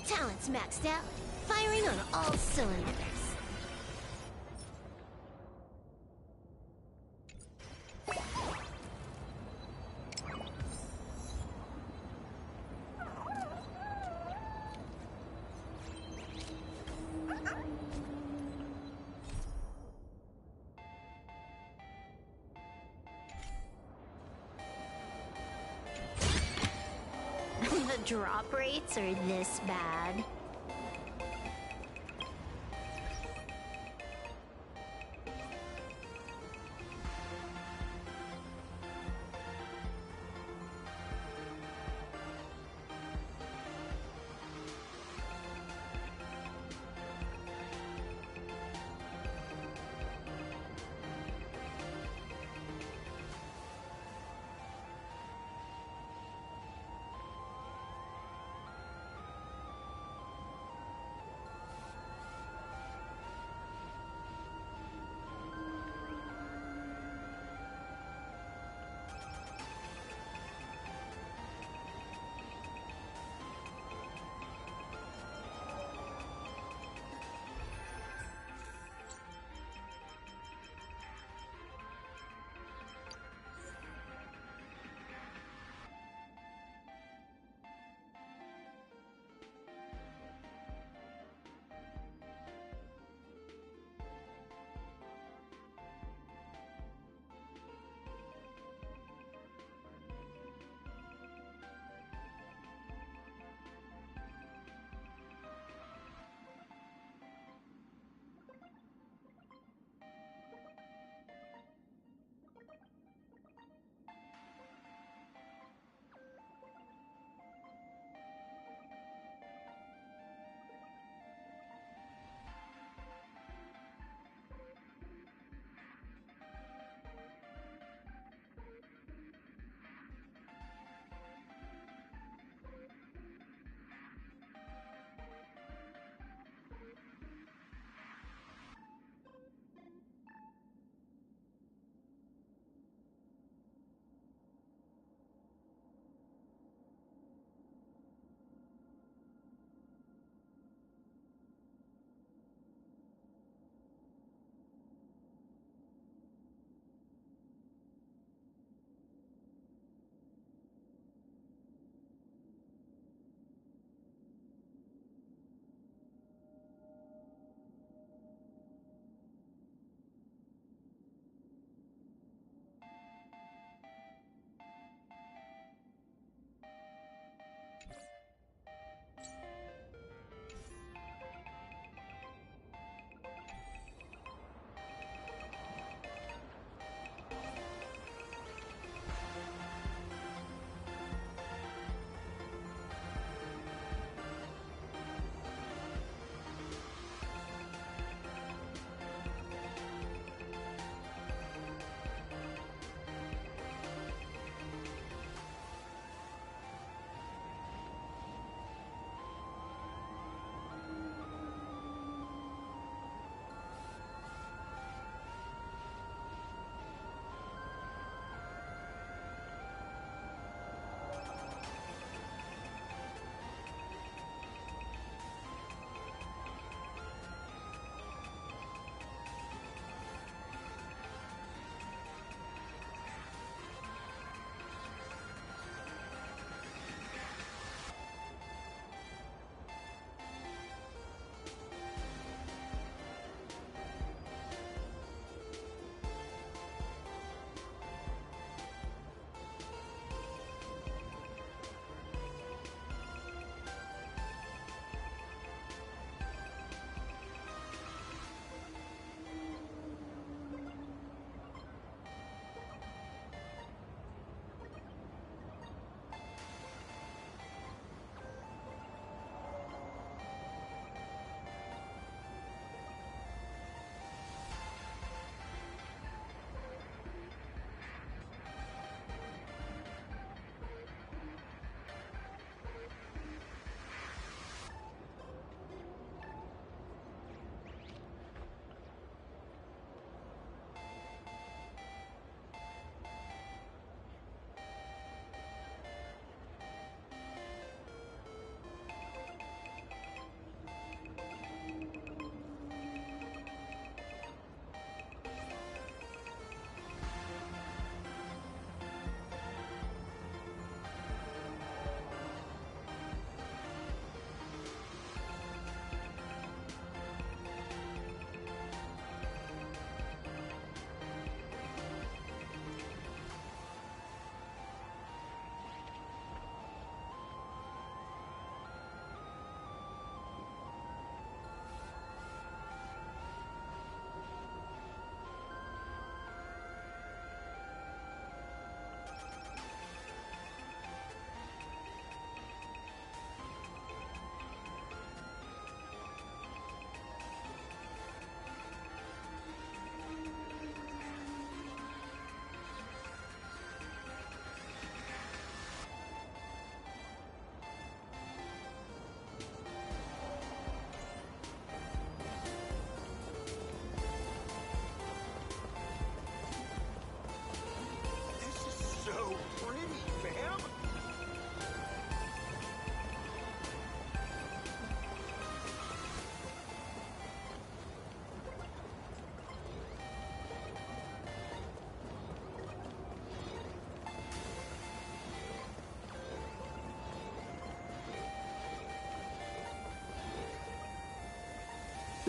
Talent's maxed out, firing on all cylinders. The drop rates are this bad.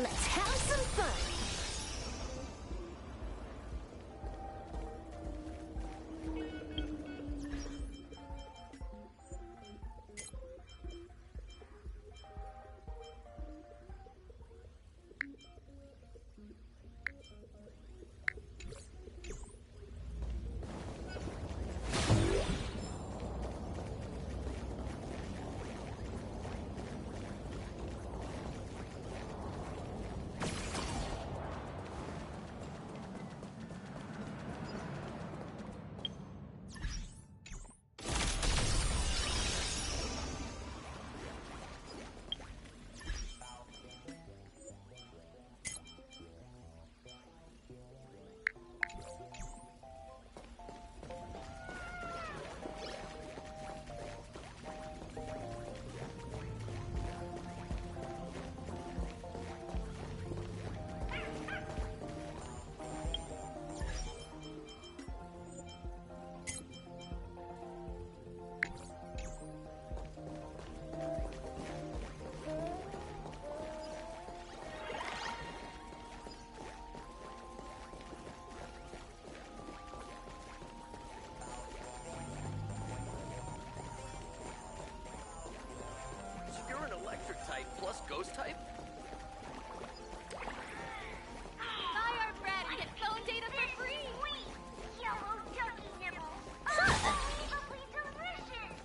Let's have some fun! Type plus ghost type? Buy our bread and get phone data for free! Sweet! Yellow ducky nibble! Unbelievably delicious!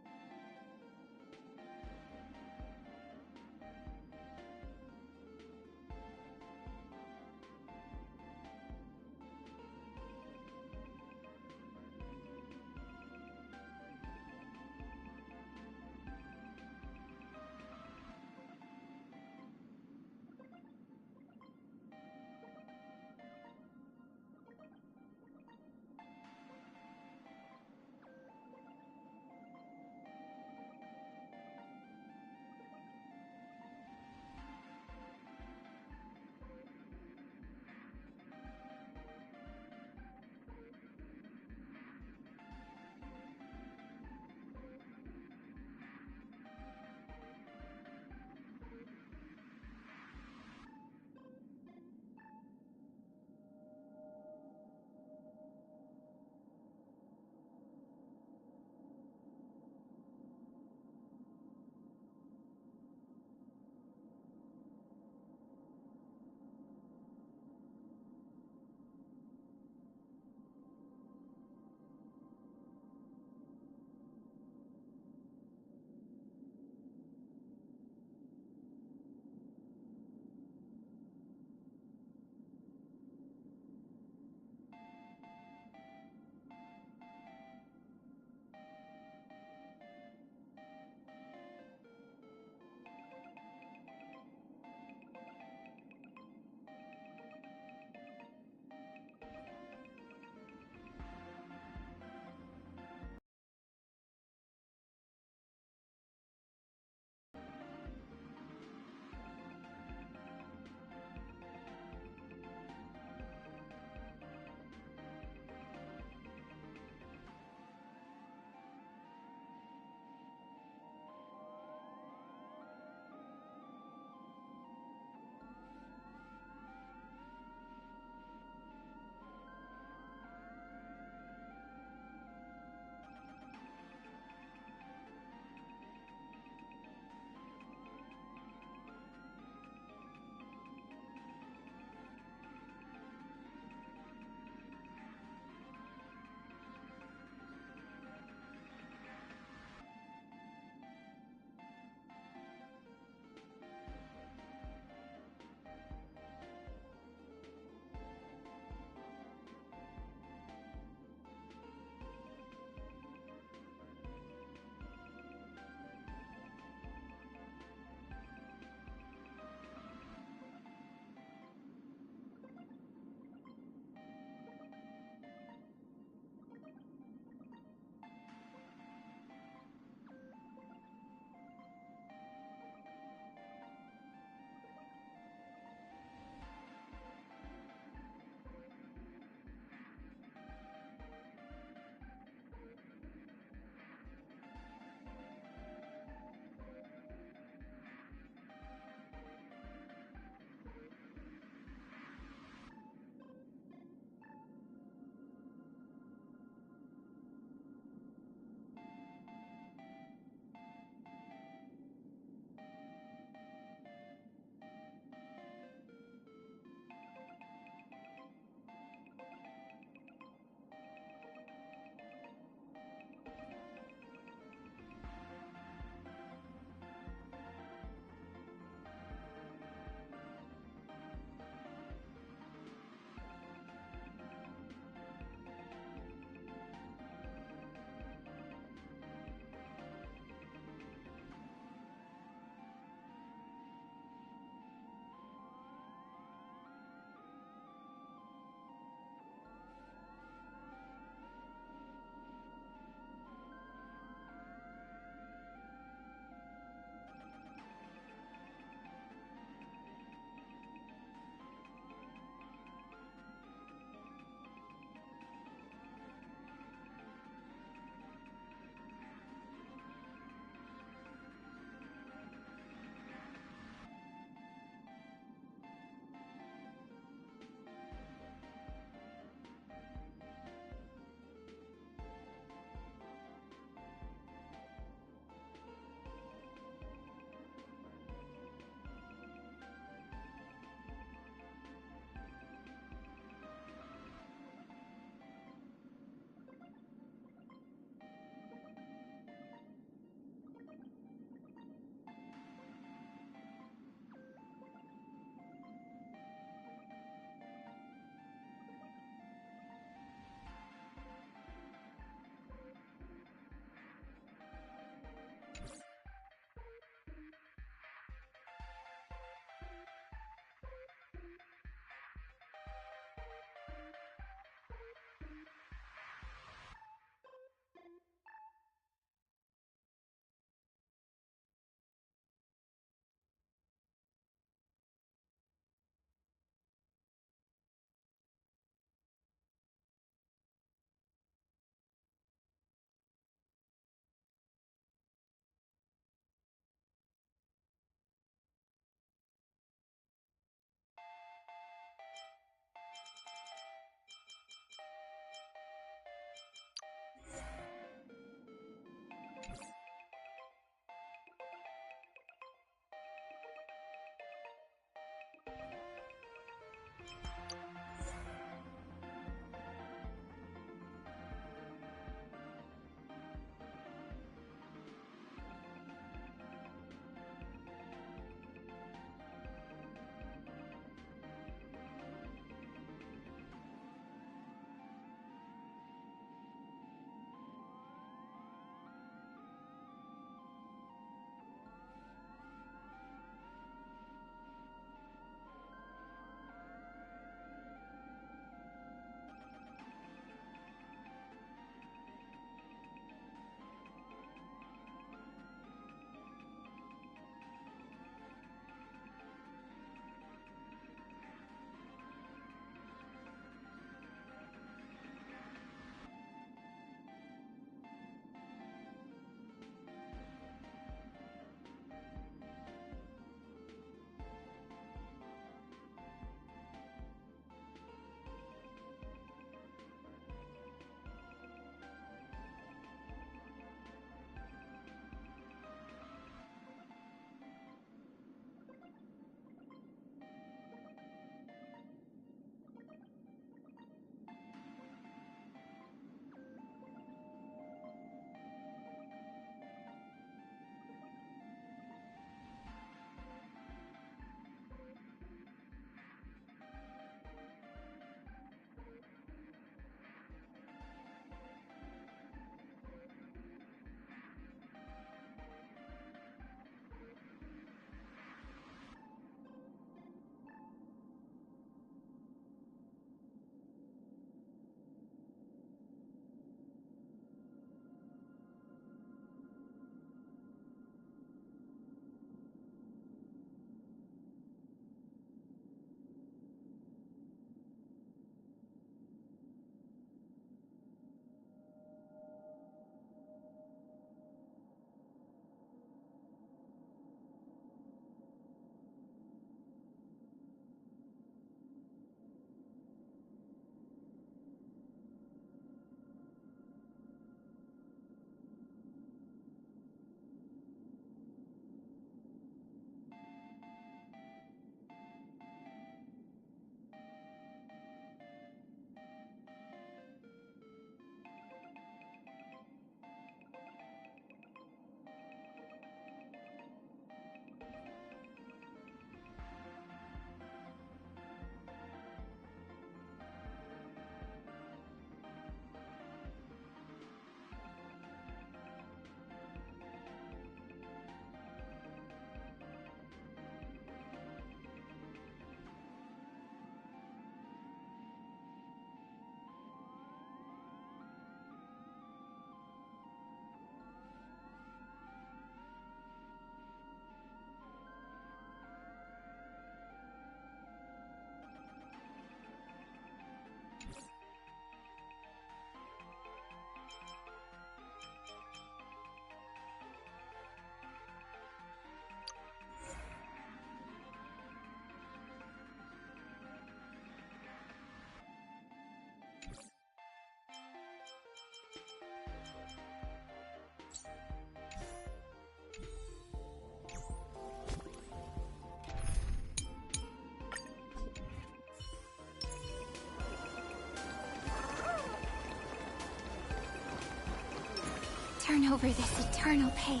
turn over this eternal page.